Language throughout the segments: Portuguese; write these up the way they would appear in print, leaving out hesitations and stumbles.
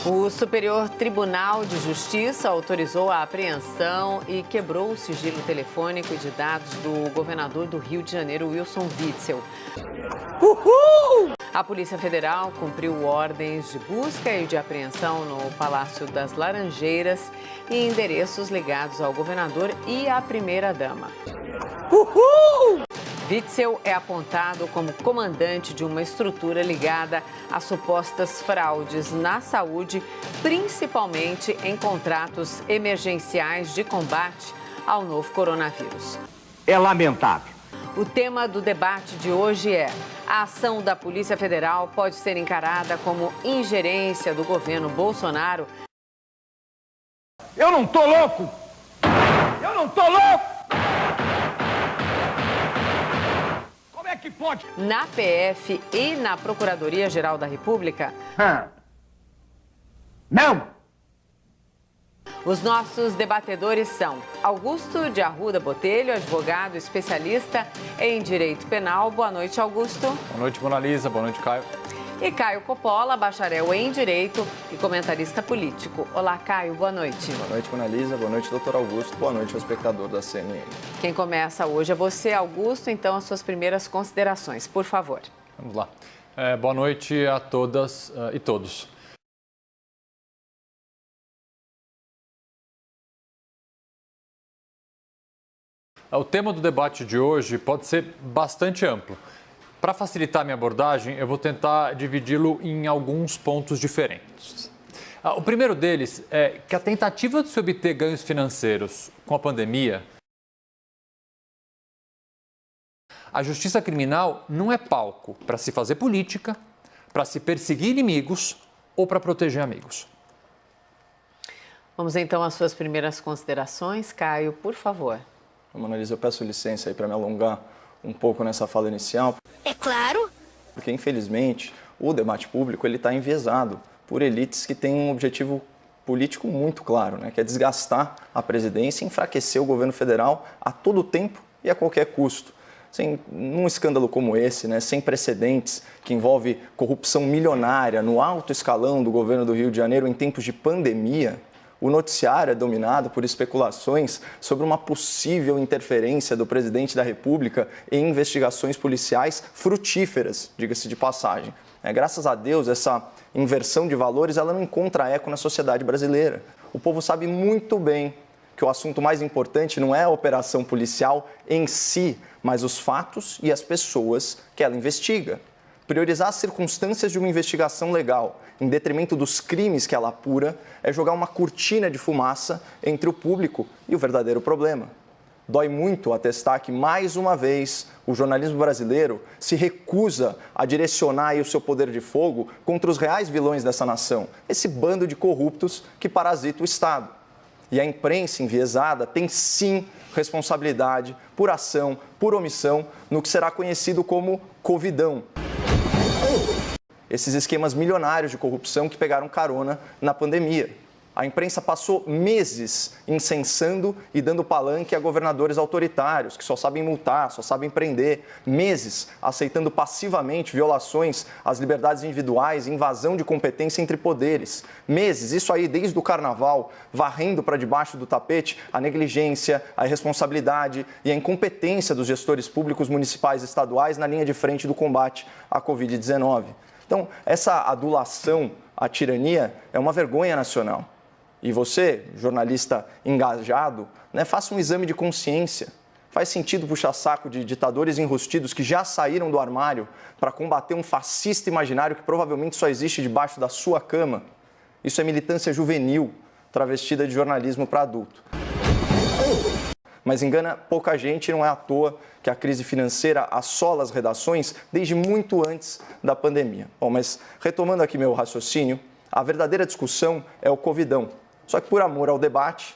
O Superior Tribunal de Justiça autorizou a apreensão e quebrou o sigilo telefônico e de dados do governador do Rio de Janeiro, Wilson Witzel. Uhul! A Polícia Federal cumpriu ordens de busca e de apreensão no Palácio das Laranjeiras e endereços ligados ao governador e à primeira-dama. Uhul! Witzel é apontado como comandante de uma estrutura ligada a supostas fraudes na saúde, principalmente em contratos emergenciais de combate ao novo coronavírus. É lamentável. O tema do debate de hoje é: a ação da Polícia Federal pode ser encarada como ingerência do governo Bolsonaro? Eu não tô louco! Eu não tô louco! Como é que pode? Na PF e na Procuradoria-Geral da República? Não! Os nossos debatedores são Augusto de Arruda Botelho, advogado especialista em direito penal. Boa noite, Augusto. Boa noite, Mona Lisa. Boa noite, Caio. E Caio Coppola, bacharel em direito e comentarista político. Olá, Caio. Boa noite. Boa noite, Mona Lisa. Boa noite, doutor Augusto. Boa noite ao espectador da CNN. Quem começa hoje é você, Augusto. Então, as suas primeiras considerações, por favor. Vamos lá. Boa noite a todas e todos. O tema do debate de hoje pode ser bastante amplo. Para facilitar minha abordagem, eu vou tentar dividi-lo em alguns pontos diferentes. O primeiro deles é que a tentativa de se obter ganhos financeiros com a pandemia, a justiça criminal não é palco para se fazer política, para se perseguir inimigos ou para proteger amigos. Vamos então às suas primeiras considerações. Caio, por favor. Mona Lisa, eu peço licença aí para me alongar um pouco nessa fala inicial. É claro. Porque, infelizmente, o debate público está enviesado por elites que têm um objetivo político muito claro, né? Que é desgastar a presidência e enfraquecer o governo federal a todo tempo e a qualquer custo. Num escândalo como esse, né, sem precedentes, que envolve corrupção milionária no alto escalão do governo do Rio de Janeiro em tempos de pandemia, o noticiário é dominado por especulações sobre uma possível interferência do presidente da República em investigações policiais frutíferas, diga-se de passagem. Graças a Deus, essa inversão de valores ela não encontra eco na sociedade brasileira. O povo sabe muito bem que o assunto mais importante não é a operação policial em si, mas os fatos e as pessoas que ela investiga. Priorizar as circunstâncias de uma investigação legal em detrimento dos crimes que ela apura é jogar uma cortina de fumaça entre o público e o verdadeiro problema. Dói muito atestar que, mais uma vez, o jornalismo brasileiro se recusa a direcionar aí o seu poder de fogo contra os reais vilões dessa nação, esse bando de corruptos que parasita o Estado. E a imprensa enviesada tem, sim, responsabilidade por ação, por omissão, no que será conhecido como Covidão. Esses esquemas milionários de corrupção que pegaram carona na pandemia. A imprensa passou meses incensando e dando palanque a governadores autoritários, que só sabem multar, só sabem prender. Meses aceitando passivamente violações às liberdades individuais e invasão de competência entre poderes. Meses, isso aí desde o carnaval, varrendo para debaixo do tapete a negligência, a irresponsabilidade e a incompetência dos gestores públicos municipais e estaduais na linha de frente do combate à Covid-19. Então, essa adulação à tirania é uma vergonha nacional. E você, jornalista engajado, faça um exame de consciência. Faz sentido puxar saco de ditadores enrustidos que já saíram do armário para combater um fascista imaginário que provavelmente só existe debaixo da sua cama? Isso é militância juvenil, travestida de jornalismo para adulto. Mas engana pouca gente, não é à toa que a crise financeira assola as redações desde muito antes da pandemia. Bom, mas retomando aqui meu raciocínio, a verdadeira discussão é o Covidão. Só que por amor ao debate,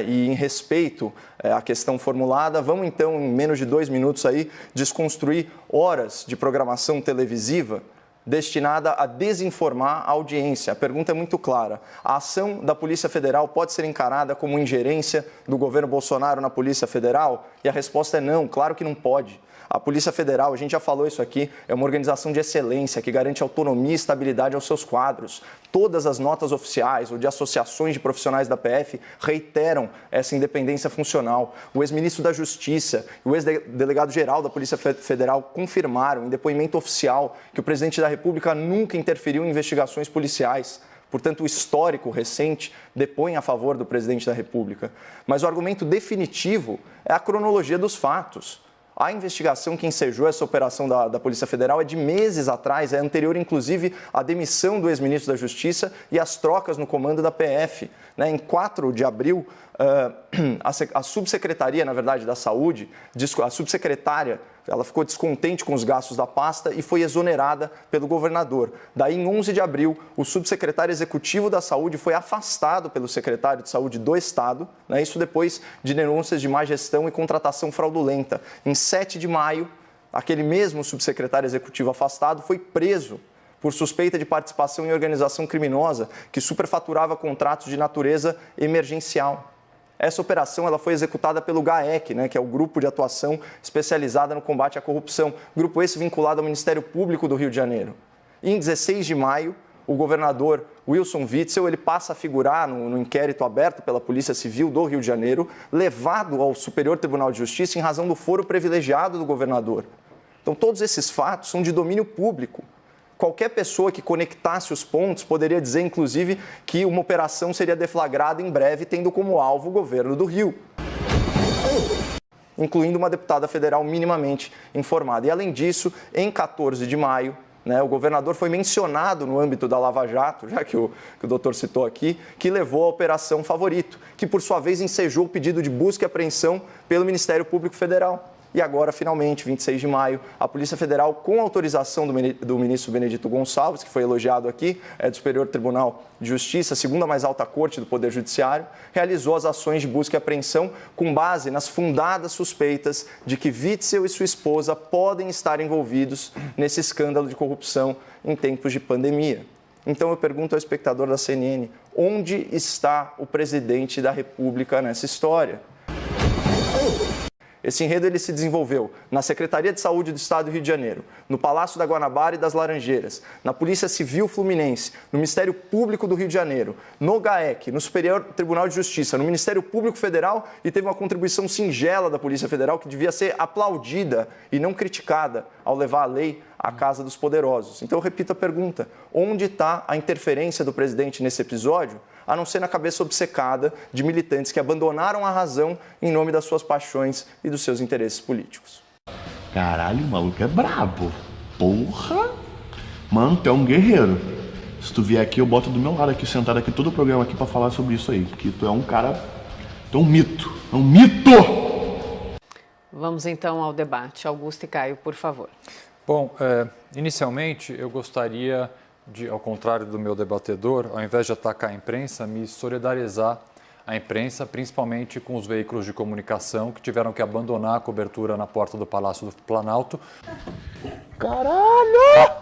e em respeito à questão formulada, vamos então, em menos de 2 minutos aí, desconstruir horas de programação televisiva destinada a desinformar a audiência. A pergunta é muito clara. A ação da Polícia Federal pode ser encarada como ingerência do governo Bolsonaro na Polícia Federal? E a resposta é não, claro que não pode. A Polícia Federal, a gente já falou isso aqui, é uma organização de excelência que garante autonomia e estabilidade aos seus quadros. Todas as notas oficiais ou de associações de profissionais da PF reiteram essa independência funcional. O ex-ministro da Justiça e o ex-delegado-geral da Polícia Federal confirmaram em depoimento oficial que o presidente da República nunca interferiu em investigações policiais. Portanto, o histórico recente depõe a favor do presidente da República. Mas o argumento definitivo é a cronologia dos fatos. A investigação que ensejou essa operação da Polícia Federal é de meses atrás, é anterior, inclusive, à demissão do ex-ministro da Justiça e às trocas no comando da PF. Em 4 de abril, a subsecretaria, na verdade, da Saúde, a subsecretária, ela ficou descontente com os gastos da pasta e foi exonerada pelo governador. Daí, em 11 de abril, o subsecretário executivo da Saúde foi afastado pelo secretário de Saúde do Estado, isso depois de denúncias de má gestão e contratação fraudulenta. Em 7 de maio, aquele mesmo subsecretário executivo afastado foi preso por suspeita de participação em organização criminosa que superfaturava contratos de natureza emergencial. Essa operação ela foi executada pelo GAEC, que é o Grupo de Atuação Especializada no Combate à Corrupção, grupo esse vinculado ao Ministério Público do Rio de Janeiro. E em 16 de maio, o governador Wilson Witzel ele passa a figurar no inquérito aberto pela Polícia Civil do Rio de Janeiro, levado ao Superior Tribunal de Justiça em razão do foro privilegiado do governador. Então, todos esses fatos são de domínio público. Qualquer pessoa que conectasse os pontos poderia dizer, inclusive, que uma operação seria deflagrada em breve, tendo como alvo o governo do Rio, incluindo uma deputada federal minimamente informada. E, além disso, em 14 de maio, o governador foi mencionado no âmbito da Lava Jato, já que o doutor citou aqui, que levou a Operação Favorito, que, por sua vez, ensejou o pedido de busca e apreensão pelo Ministério Público Federal. E agora, finalmente, 26 de maio, a Polícia Federal, com autorização do ministro Benedito Gonçalves, que foi elogiado aqui, do Superior Tribunal de Justiça, a segunda mais alta corte do Poder Judiciário, realizou as ações de busca e apreensão com base nas fundadas suspeitas de que Witzel e sua esposa podem estar envolvidos nesse escândalo de corrupção em tempos de pandemia. Então, eu pergunto ao espectador da CNN, onde está o presidente da República nessa história? Esse enredo ele se desenvolveu na Secretaria de Saúde do Estado do Rio de Janeiro, no Palácio da Guanabara e das Laranjeiras, na Polícia Civil Fluminense, no Ministério Público do Rio de Janeiro, no GAEC, no Superior Tribunal de Justiça, no Ministério Público Federal e teve uma contribuição singela da Polícia Federal que devia ser aplaudida e não criticada ao levar a lei à casa dos poderosos. Então eu repito a pergunta, onde está a interferência do presidente nesse episódio? A não ser na cabeça obcecada de militantes que abandonaram a razão em nome das suas paixões e dos seus interesses políticos. Caralho, o maluco é brabo. Porra! Mano, tu é um guerreiro. Se tu vier aqui, eu boto do meu lado aqui, sentado aqui, todo o programa aqui pra falar sobre isso aí. Porque tu é um cara... Tu é um mito. É um mito! Vamos então ao debate. Augusto e Caio, por favor. Bom, inicialmente eu gostaria... ao contrário do meu debatedor, ao invés de atacar a imprensa, me solidarizar a imprensa, principalmente com os veículos de comunicação que tiveram que abandonar a cobertura na porta do Palácio do Planalto. Caralho!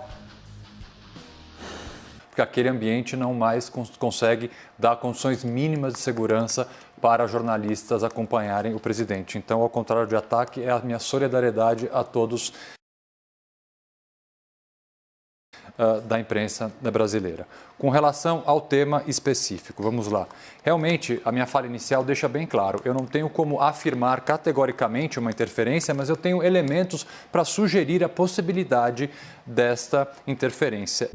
Porque aquele ambiente não mais consegue dar condições mínimas de segurança para jornalistas acompanharem o presidente. Então, ao contrário de ataque, é a minha solidariedade a todos da imprensa brasileira. Com relação ao tema específico, vamos lá. Realmente, a minha fala inicial deixa bem claro, eu não tenho como afirmar categoricamente uma interferência, mas eu tenho elementos para sugerir a possibilidade desta interferência.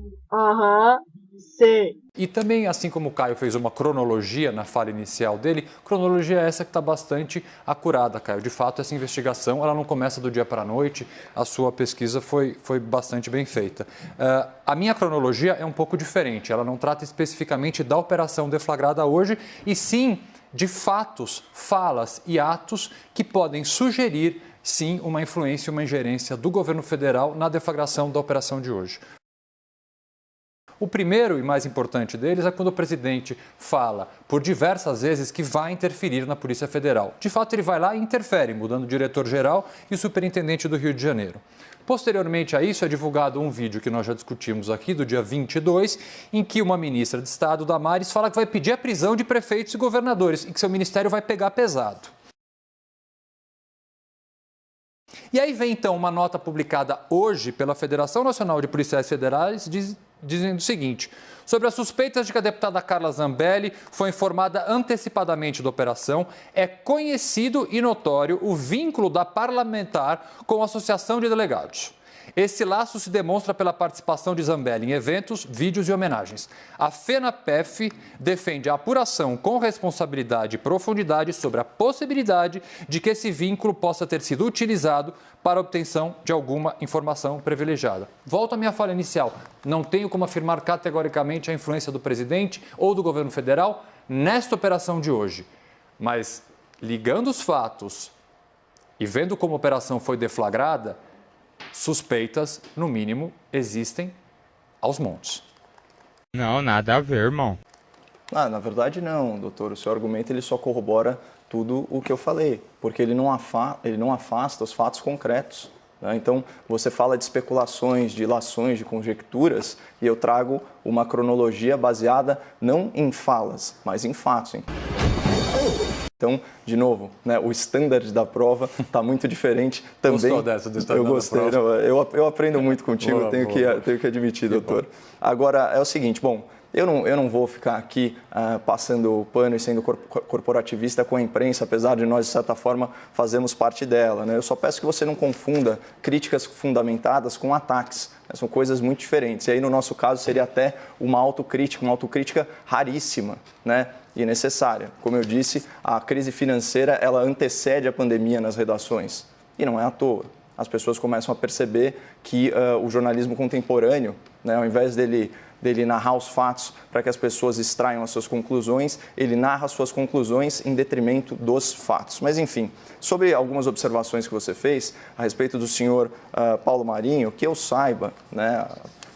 Sim. E também, assim como o Caio fez uma cronologia na fala inicial dele, cronologia essa que está bastante acurada, Caio. De fato, essa investigação ela não começa do dia para a noite, a sua pesquisa foi bastante bem feita. A minha cronologia é um pouco diferente, ela não trata especificamente da operação deflagrada hoje, e sim de fatos, falas e atos que podem sugerir, sim, uma influência, uma ingerência do governo federal na deflagração da operação de hoje. O primeiro e mais importante deles é quando o presidente fala por diversas vezes que vai interferir na Polícia Federal. De fato, ele vai lá e interfere, mudando o diretor-geral e o superintendente do Rio de Janeiro. Posteriormente a isso, é divulgado um vídeo que nós já discutimos aqui, do dia 22, em que uma ministra de Estado, Damares, fala que vai pedir a prisão de prefeitos e governadores e que seu ministério vai pegar pesado. E aí vem, então, uma nota publicada hoje pela Federação Nacional de Policiais Federais dizendo o seguinte: sobre as suspeitas de que a deputada Carla Zambelli foi informada antecipadamente da operação, é conhecido e notório o vínculo da parlamentar com a Associação de Delegados. Esse laço se demonstra pela participação de Zambelli em eventos, vídeos e homenagens. A FENAPEF defende a apuração com responsabilidade e profundidade sobre a possibilidade de que esse vínculo possa ter sido utilizado para a obtenção de alguma informação privilegiada. Volto à minha fala inicial. Não tenho como afirmar categoricamente a influência do presidente ou do governo federal nesta operação de hoje. Mas, ligando os fatos e vendo como a operação foi deflagrada, suspeitas, no mínimo, existem aos montes. Não, nada a ver, irmão. Na verdade não, doutor. O seu argumento ele só corrobora tudo o que eu falei, porque ele não afasta os fatos concretos. Né? Então, você fala de especulações, de ilações, de conjecturas, e eu trago uma cronologia baseada não em falas, mas em fatos. Então, de novo, né, o standard da prova está muito diferente também. Gostou dessa do standard Eu gostei, da prova? Eu aprendo muito contigo, tenho que admitir, doutor. Agora, é o seguinte, bom, eu não vou ficar aqui passando pano e sendo corporativista com a imprensa, apesar de nós, de certa forma, fazermos parte dela. Né? Eu só peço que você não confunda críticas fundamentadas com ataques. São coisas muito diferentes. E aí, no nosso caso, seria até uma autocrítica raríssima, né? E necessária. Como eu disse, a crise financeira ela antecede a pandemia nas redações. E não é à toa. As pessoas começam a perceber que o jornalismo contemporâneo, né, ao invés dele narrar os fatos para que as pessoas extraiam as suas conclusões, ele narra as suas conclusões em detrimento dos fatos. Mas, enfim, sobre algumas observações que você fez a respeito do senhor Paulo Marinho, que eu saiba, né,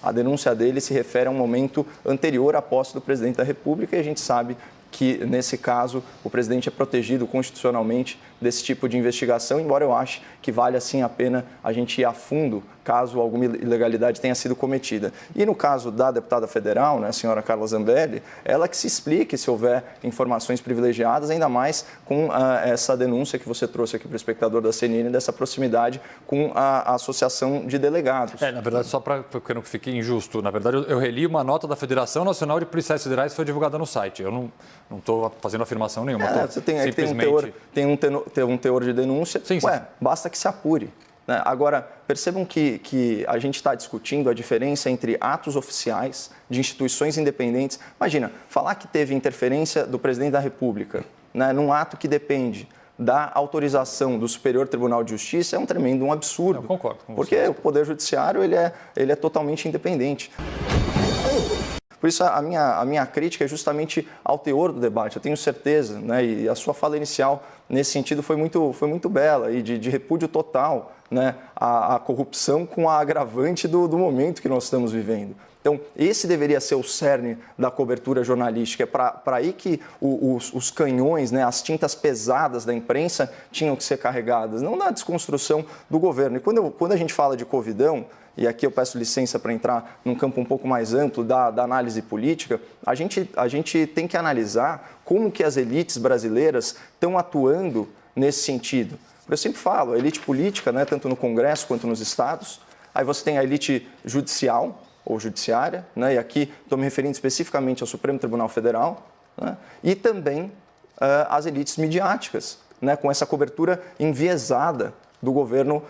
a denúncia dele se refere a um momento anterior à posse do presidente da República e a gente sabe que, nesse caso, o presidente é protegido constitucionalmente desse tipo de investigação, embora eu ache que vale, assim, a pena a gente ir a fundo caso alguma ilegalidade tenha sido cometida. E no caso da deputada federal, né, a senhora Carla Zambelli, ela que se explique se houver informações privilegiadas, ainda mais com essa denúncia que você trouxe aqui para o espectador da CNN, dessa proximidade com a Associação de Delegados. Na verdade, só para que não fique injusto, na verdade, eu reli uma nota da Federação Nacional de Policiais Federais que foi divulgada no site. Eu não estou fazendo afirmação nenhuma. Você tem um teor de denúncia. Sim. Basta que se apure. Né? Agora, percebam que a gente está discutindo a diferença entre atos oficiais de instituições independentes. Imagina, falar que teve interferência do presidente da República, né, num ato que depende da autorização do Superior Tribunal de Justiça é um tremendo absurdo. Eu concordo com você. Porque o Poder Judiciário ele é totalmente independente. Por isso, a minha crítica é justamente ao teor do debate. Eu tenho certeza, né, e a sua fala inicial, nesse sentido, foi muito bela e de repúdio total, né, à corrupção com a agravante do momento que nós estamos vivendo. Então, esse deveria ser o cerne da cobertura jornalística. É para aí que os canhões, né, as tintas pesadas da imprensa tinham que ser carregadas, não na desconstrução do governo. E quando a gente fala de Covidão, e aqui eu peço licença para entrar num campo um pouco mais amplo da análise política, a gente tem que analisar como que as elites brasileiras estão atuando nesse sentido. Eu sempre falo, a elite política, né, tanto no Congresso quanto nos estados, aí você tem a elite judicial ou judiciária, né, e aqui estou me referindo especificamente ao Supremo Tribunal Federal, né, e também as elites midiáticas, né, com essa cobertura enviesada do governo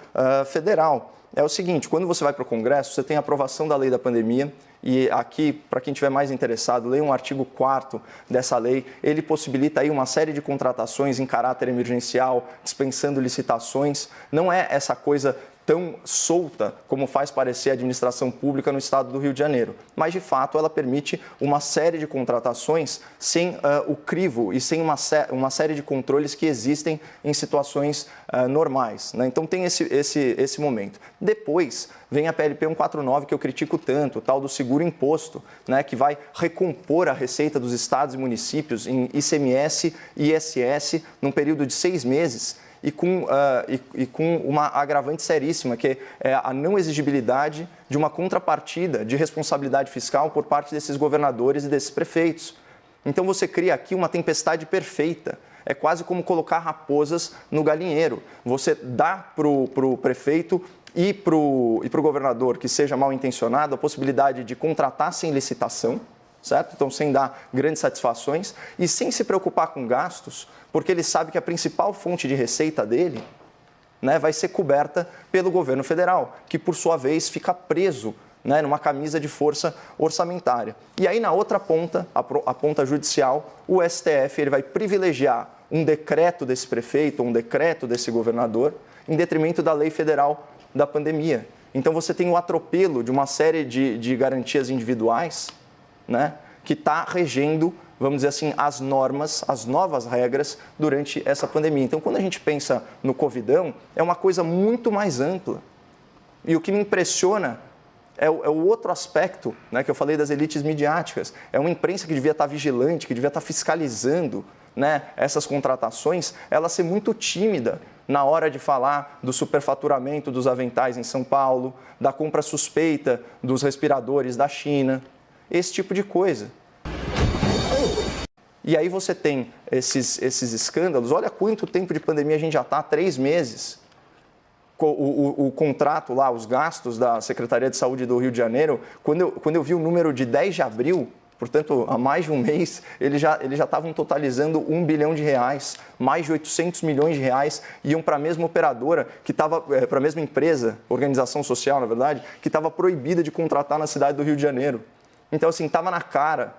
federal. É o seguinte, quando você vai para o Congresso, você tem a aprovação da lei da pandemia e aqui, para quem estiver mais interessado, leia um artigo 4º dessa lei. Ele possibilita aí uma série de contratações em caráter emergencial, dispensando licitações. Não é essa coisa tão solta como faz parecer a administração pública no estado do Rio de Janeiro. Mas, de fato, ela permite uma série de contratações sem o crivo e sem uma série de controles que existem em situações normais. Né? Então, tem esse momento. Depois, vem a PLP 149, que eu critico tanto, o tal do seguro imposto, né? Que vai recompor a receita dos estados e municípios em ICMS e ISS num período de 6 meses, e com uma agravante seríssima, que é a não exigibilidade de uma contrapartida de responsabilidade fiscal por parte desses governadores e desses prefeitos. Então você cria aqui uma tempestade perfeita é quase como colocar raposas no galinheiro. Você dá para o prefeito e para o governador que seja mal intencionado a possibilidade de contratar sem licitação, certo? Então, sem dar grandes satisfações e sem se preocupar com gastos, porque ele sabe que a principal fonte de receita dele, né, vai ser coberta pelo governo federal, que, por sua vez, fica preso, né, numa camisa de força orçamentária. E aí, na outra ponta, a ponta judicial, o STF ele vai privilegiar um decreto desse prefeito, um decreto desse governador, em detrimento da lei federal da pandemia. Então, você tem o atropelo de uma série de garantias individuais, né, que está regendo, vamos dizer assim, as normas, as novas regras durante essa pandemia. Então, quando a gente pensa no Covidão, é uma coisa muito mais ampla. E o que me impressiona é o outro aspecto, né, que eu falei das elites midiáticas. É uma imprensa que devia estar vigilante, que devia estar fiscalizando, né, essas contratações, ela ser muito tímida na hora de falar do superfaturamento dos aventais em São Paulo, da compra suspeita dos respiradores da China, esse tipo de coisa. E aí você tem esses escândalos. Olha quanto tempo de pandemia a gente já está, 3 meses. O contrato lá, os gastos da Secretaria de Saúde do Rio de Janeiro, quando eu vi o número de 10 de abril, portanto, há mais de um mês, eles já estavam totalizando R$1 bilhão, mais de 800 milhões de reais iam para a mesma operadora, que estava, para a mesma empresa, organização social, na verdade, que estava proibida de contratar na cidade do Rio de Janeiro. Então, assim, estava na cara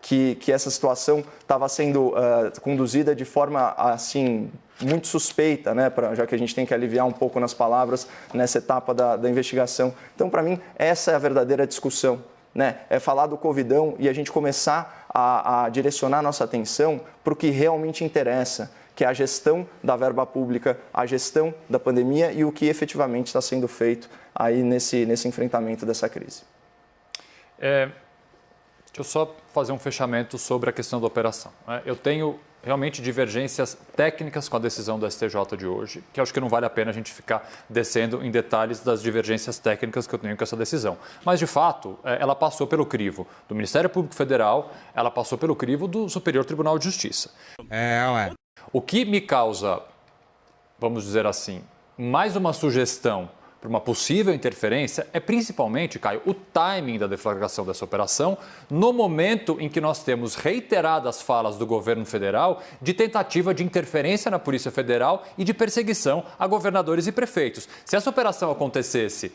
que essa situação estava sendo conduzida de forma, assim, muito suspeita, né? Já que a gente tem que aliviar um pouco nas palavras nessa etapa da investigação. Então, para mim, essa é a verdadeira discussão, né? É falar do Covidão e a gente começar a direcionar nossa atenção para o que realmente interessa, que é a gestão da verba pública, a gestão da pandemia e o que efetivamente está sendo feito aí nesse enfrentamento dessa crise. Deixa eu só fazer um fechamento sobre a questão da operação. Eu tenho realmente divergências técnicas com a decisão do STJ de hoje, que acho que não vale a pena a gente ficar descendo em detalhes das divergências técnicas que eu tenho com essa decisão. Mas, de fato, ela passou pelo crivo do Ministério Público Federal, ela passou pelo crivo do Superior Tribunal de Justiça. O que me causa, vamos dizer assim, mais uma sugestão para uma possível interferência é principalmente, Caio, o timing da deflagração dessa operação no momento em que nós temos reiteradas falas do governo federal de tentativa de interferência na Polícia Federal e de perseguição a governadores e prefeitos. Se essa operação acontecesse...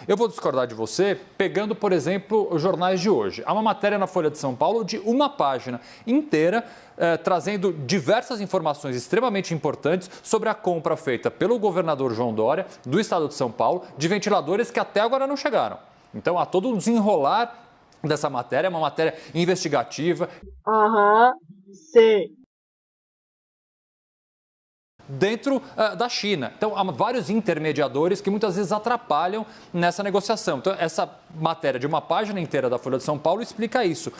Eu vou discordar de você pegando, por exemplo, os jornais de hoje. Há uma matéria na Folha de São Paulo de uma página inteira trazendo diversas informações extremamente importantes sobre a compra feita pelo governador João Dória, do estado de São Paulo, de ventiladores que até agora não chegaram. Então, há todo um desenrolar dessa matéria, uma matéria investigativa. Sei. Dentro da China. Então, há vários intermediadores que muitas vezes atrapalham nessa negociação. Então, essa matéria de uma página inteira da Folha de São Paulo explica isso.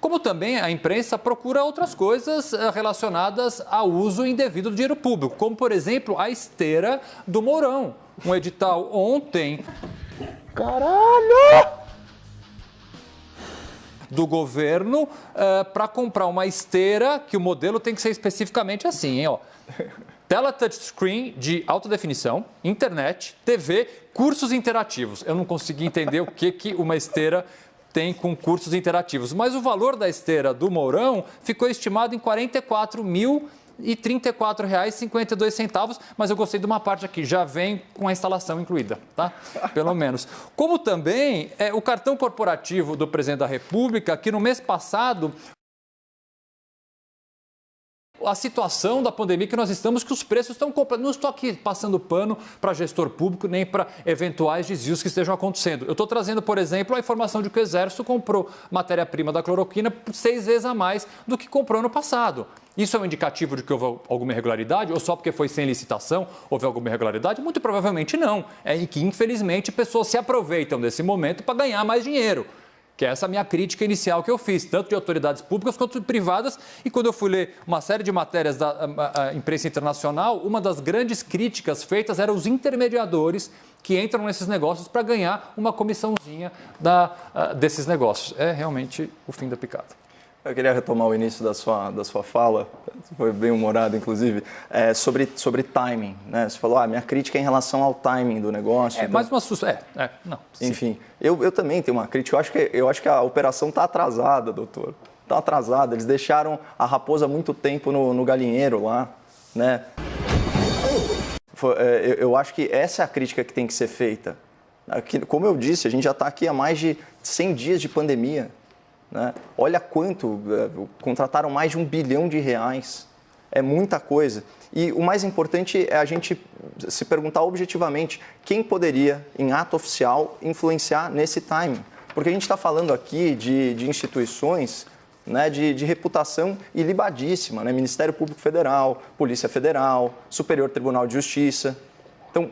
Como também a imprensa procura outras coisas relacionadas ao uso indevido do dinheiro público, como, por exemplo, a esteira do Mourão. Um edital ontem... do governo para comprar uma esteira que o modelo tem que ser especificamente assim, hein, ó. Tela touchscreen de alta definição, internet, TV, cursos interativos. Eu não consegui entender o que uma esteira tem com cursos interativos, mas o valor da esteira do Mourão ficou estimado em R$ 44.034,52, mas eu gostei de uma parte aqui, já vem com a instalação incluída, tá? Pelo menos. Como também o cartão corporativo do presidente da República, que no mês passado... A situação da pandemia que nós estamos, que os preços estão comprando. Não estou aqui passando pano para gestor público nem para eventuais desvios que estejam acontecendo. Eu estou trazendo, por exemplo, a informação de que o Exército comprou matéria-prima da cloroquina por 6 vezes a mais do que comprou no passado. Isso é um indicativo de que houve alguma irregularidade ou só porque foi sem licitação houve alguma irregularidade? Muito provavelmente não. É que, infelizmente, pessoas se aproveitam desse momento para ganhar mais dinheiro. Que é essa minha crítica inicial que eu fiz, tanto de autoridades públicas quanto privadas. E quando eu fui ler uma série de matérias da imprensa internacional, uma das grandes críticas feitas eram os intermediadores que entram nesses negócios para ganhar uma comissãozinha desses negócios. É realmente o fim da picada. Eu queria retomar o início da sua fala, foi bem humorado, inclusive, sobre timing, né? Você falou, minha crítica é em relação ao timing do negócio. Então... mais uma não. Enfim, eu também tenho uma crítica. Eu acho que a operação está atrasada, doutor. Está atrasada. Eles deixaram a raposa muito tempo no galinheiro lá, né? Eu acho que essa é a crítica que tem que ser feita. Como eu disse, a gente já está aqui há mais de 100 dias de pandemia. Né? Olha quanto, contrataram mais de R$1 bilhão. É muita coisa. E o mais importante é a gente se perguntar objetivamente quem poderia, em ato oficial, influenciar nesse timing. Porque a gente está falando aqui de instituições, né, de reputação ilibadíssima, né? Ministério Público Federal, Polícia Federal, Superior Tribunal de Justiça. Então,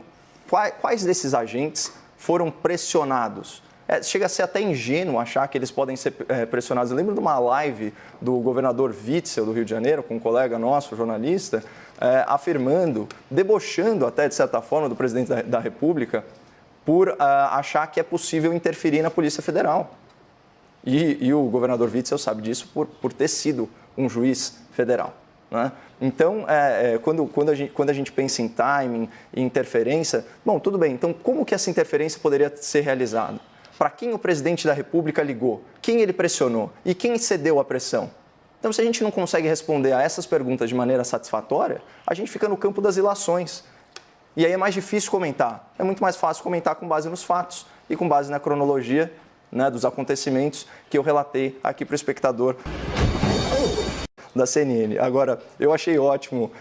quais desses agentes foram pressionados? Chega a ser até ingênuo achar que eles podem ser pressionados. Eu lembro de uma live do governador Witzel, do Rio de Janeiro, com um colega nosso, jornalista, afirmando, debochando até, de certa forma, do presidente da República, por achar que é possível interferir na Polícia Federal. E o governador Witzel sabe disso por ter sido um juiz federal. Né? Então, quando a gente pensa em timing e interferência, bom, tudo bem, então como que essa interferência poderia ser realizada? Para quem o presidente da República ligou? Quem ele pressionou? E quem cedeu à pressão? Então, se a gente não consegue responder a essas perguntas de maneira satisfatória, a gente fica no campo das ilações. E aí é mais difícil comentar. É muito mais fácil comentar com base nos fatos e com base na cronologia, né, dos acontecimentos que eu relatei aqui para o espectador da CNN. Agora, eu achei ótimo,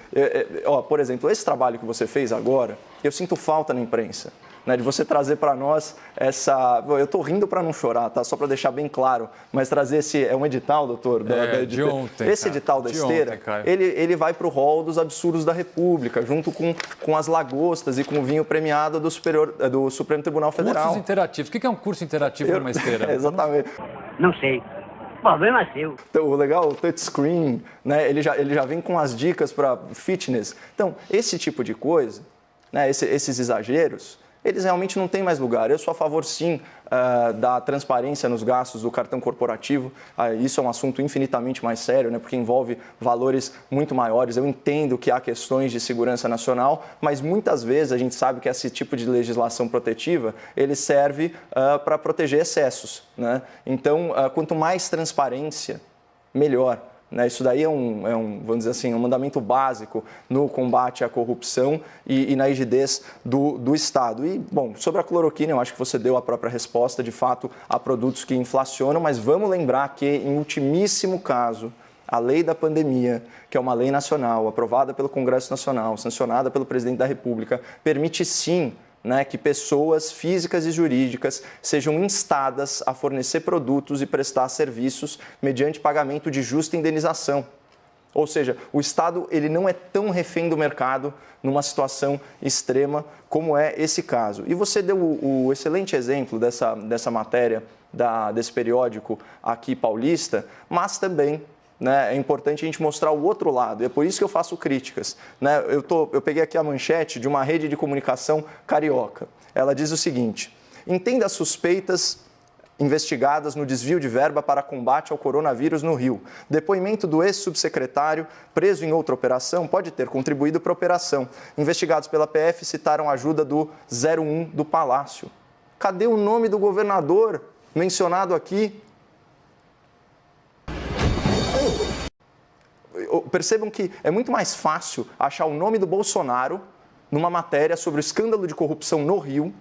por exemplo, esse trabalho que você fez agora, eu sinto falta na imprensa. Né, de você trazer para nós essa... Eu estou rindo para não chorar, tá? Só para deixar bem claro, mas trazer esse... É um edital, doutor? De ontem, esse edital da esteira, ele vai para o rol dos absurdos da República, junto com as lagostas e com o vinho premiado do Supremo Tribunal Federal. Cursos interativos. O que é um curso interativo numa esteira? Exatamente. Não sei. Problema seu. Então, o legal, o touchscreen, né? Ele já vem com as dicas para fitness. Então, esse tipo de coisa, né? Esses exageros, eles realmente não têm mais lugar. Eu sou a favor, sim, da transparência nos gastos do cartão corporativo. Isso é um assunto infinitamente mais sério, né, porque envolve valores muito maiores. Eu entendo que há questões de segurança nacional, mas muitas vezes a gente sabe que esse tipo de legislação protetiva, ele serve para proteger excessos. Né? Então, quanto mais transparência, melhor. Isso daí vamos dizer assim, um mandamento básico no combate à corrupção e na rigidez do Estado. E, bom, sobre a cloroquina, eu acho que você deu a própria resposta. De fato, há produtos que inflacionam, mas vamos lembrar que, em ultimíssimo caso, a lei da pandemia, que é uma lei nacional, aprovada pelo Congresso Nacional, sancionada pelo presidente da República, permite sim, né, que pessoas físicas e jurídicas sejam instadas a fornecer produtos e prestar serviços mediante pagamento de justa indenização. Ou seja, o Estado ele não é tão refém do mercado numa situação extrema como é esse caso. E você deu o excelente exemplo dessa matéria, desse periódico aqui paulista, mas também... Né, é importante a gente mostrar o outro lado, e é por isso que eu faço críticas. Né? Eu peguei aqui a manchete de uma rede de comunicação carioca. Ela diz o seguinte: entenda as suspeitas investigadas no desvio de verba para combate ao coronavírus no Rio. Depoimento do ex-subsecretário, preso em outra operação, pode ter contribuído para a operação. Investigados pela PF citaram a ajuda do 01 do Palácio. Cadê o nome do governador mencionado aqui? Percebam que é muito mais fácil achar o nome do Bolsonaro numa matéria sobre o escândalo de corrupção no Rio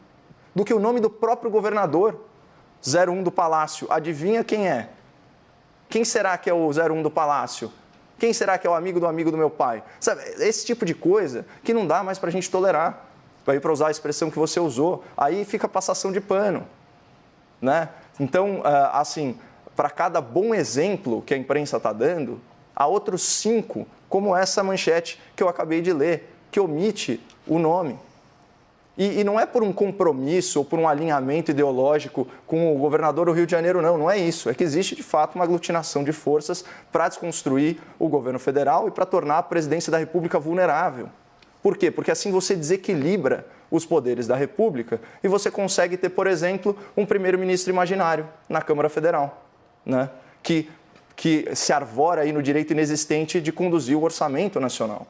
do que o nome do próprio governador, 01 do Palácio. Adivinha quem é? Quem será que é o 01 do Palácio? Quem será que é o amigo do meu pai? Sabe, esse tipo de coisa que não dá mais para a gente tolerar. Para usar a expressão que você usou, aí fica passação de pano. Né? Então, assim, para cada bom exemplo que a imprensa está dando, há outros 5, como essa manchete que eu acabei de ler, que omite o nome. E não é por um compromisso ou por um alinhamento ideológico com o governador do Rio de Janeiro, não é isso. É que existe, de fato, uma aglutinação de forças para desconstruir o governo federal e para tornar a presidência da República vulnerável. Por quê? Porque assim você desequilibra os poderes da República e você consegue ter, por exemplo, um primeiro-ministro imaginário na Câmara Federal, né? Que que se arvora aí no direito inexistente de conduzir o orçamento nacional.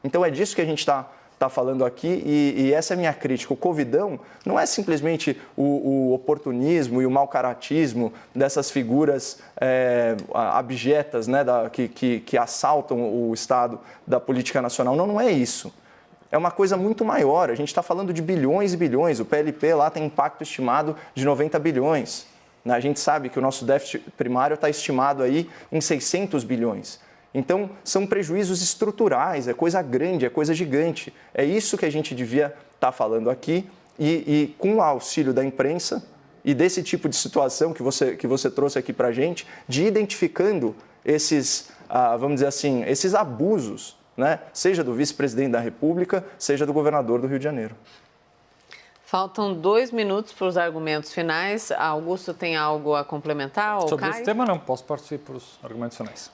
Então é disso que a gente está falando aqui e essa é a minha crítica. O Covidão não é simplesmente o oportunismo e o mau-caratismo dessas figuras abjetas, né, que assaltam o Estado da política nacional. Não é isso. É uma coisa muito maior. A gente está falando de bilhões e bilhões. O PLP lá tem impacto estimado de 90 bilhões. A gente sabe que o nosso déficit primário está estimado aí em 600 bilhões. Então, são prejuízos estruturais, é coisa grande, é coisa gigante. É isso que a gente devia estar falando aqui e com o auxílio da imprensa e desse tipo de situação que você trouxe aqui para a gente, de identificando esses, vamos dizer assim, esses abusos, né? Seja do vice-presidente da República, seja do governador do Rio de Janeiro. Faltam 2 minutos para os argumentos finais. Augusto tem algo a complementar? Ou Sobre Caio? esse tema, não. Posso partir para os argumentos finais.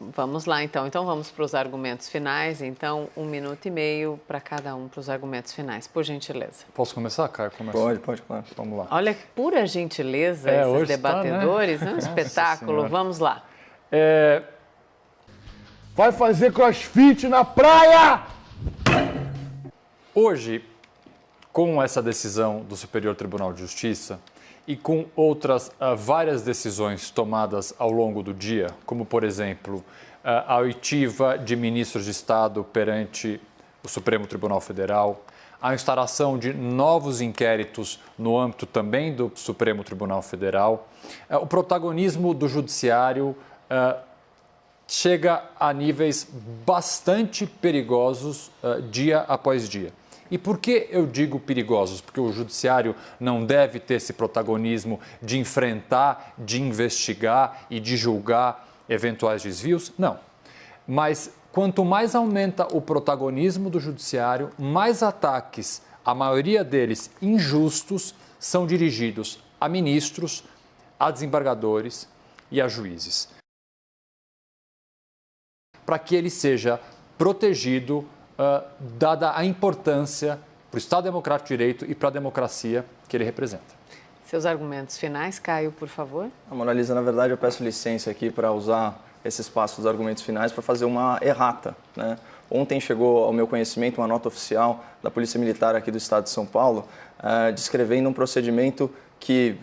Vamos lá, então. Então, vamos para os argumentos finais. Então, 1 minuto e meio para cada um para os argumentos finais, por gentileza. Posso começar, Caio? Pode, claro. Vamos lá. Olha que pura gentileza esses hoje debatedores, tá, né? É um espetáculo. Vamos lá. Vai fazer crossfit na praia! Hoje, com essa decisão do Superior Tribunal de Justiça e com outras várias decisões tomadas ao longo do dia, como, por exemplo, a oitiva de ministros de Estado perante o Supremo Tribunal Federal, a instalação de novos inquéritos no âmbito também do Supremo Tribunal Federal, o protagonismo do Judiciário chega a níveis bastante perigosos dia após dia. E por que eu digo perigosos? Porque o Judiciário não deve ter esse protagonismo de enfrentar, de investigar e de julgar eventuais desvios? Não. Mas quanto mais aumenta o protagonismo do Judiciário, mais ataques, a maioria deles injustos, são dirigidos a ministros, a desembargadores e a juízes, para que ele seja protegido, dada a importância para o Estado Democrático de Direito e para a democracia que ele representa. Seus argumentos finais, Caio, por favor. Mona Lisa, na verdade, eu peço licença aqui para usar esse espaço dos argumentos finais para fazer uma errata, né? Ontem chegou ao meu conhecimento uma nota oficial da Polícia Militar aqui do Estado de São Paulo, descrevendo um procedimento que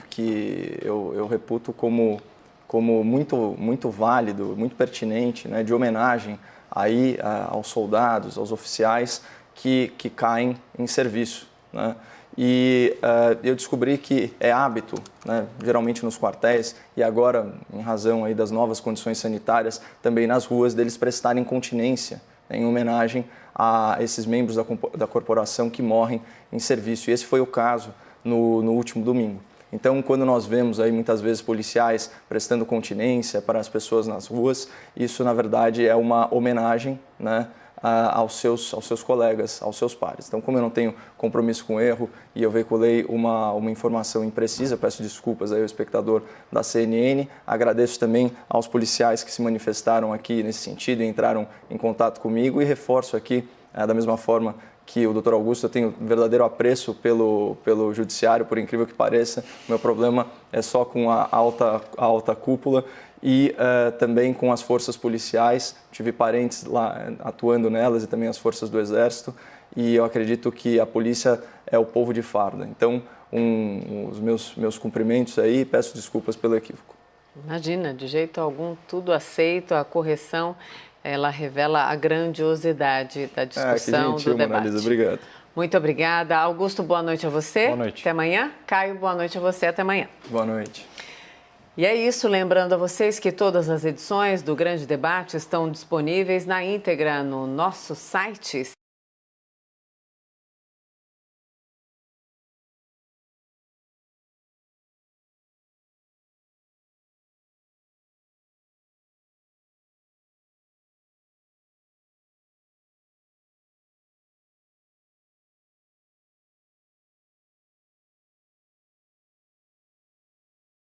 eu reputo como muito válido, muito pertinente, né, de homenagem aí aos soldados, aos oficiais que caem em serviço, né? E eu descobri que é hábito, né, geralmente nos quartéis e agora, em razão aí das novas condições sanitárias, também nas ruas, deles prestarem continência, né, em homenagem a esses membros da corporação que morrem em serviço. E esse foi o caso no último domingo. Então, quando nós vemos aí muitas vezes policiais prestando continência para as pessoas nas ruas, isso na verdade é uma homenagem, né, aos seus colegas, aos seus pares. Então, como eu não tenho compromisso com erro e eu veiculei uma informação imprecisa, peço desculpas aí ao espectador da CNN, agradeço também aos policiais que se manifestaram aqui nesse sentido e entraram em contato comigo e reforço aqui, da mesma forma que o Dr. Augusto, eu tenho verdadeiro apreço pelo Judiciário, por incrível que pareça. O meu problema é só com a alta cúpula e também com as forças policiais. Tive parentes lá atuando nelas e também as forças do Exército. E eu acredito que a polícia é o povo de farda. Então, os meus cumprimentos aí, peço desculpas pelo equívoco. Imagina, de jeito algum, tudo aceito, a correção, ela revela a grandiosidade da discussão, que gentil, do debate. Mona Lisa, obrigado. Muito obrigada. Augusto, boa noite a você. Boa noite. Até amanhã. Caio, boa noite a você. Até amanhã. Boa noite. E é isso, lembrando a vocês que todas as edições do Grande Debate estão disponíveis na íntegra no nosso site.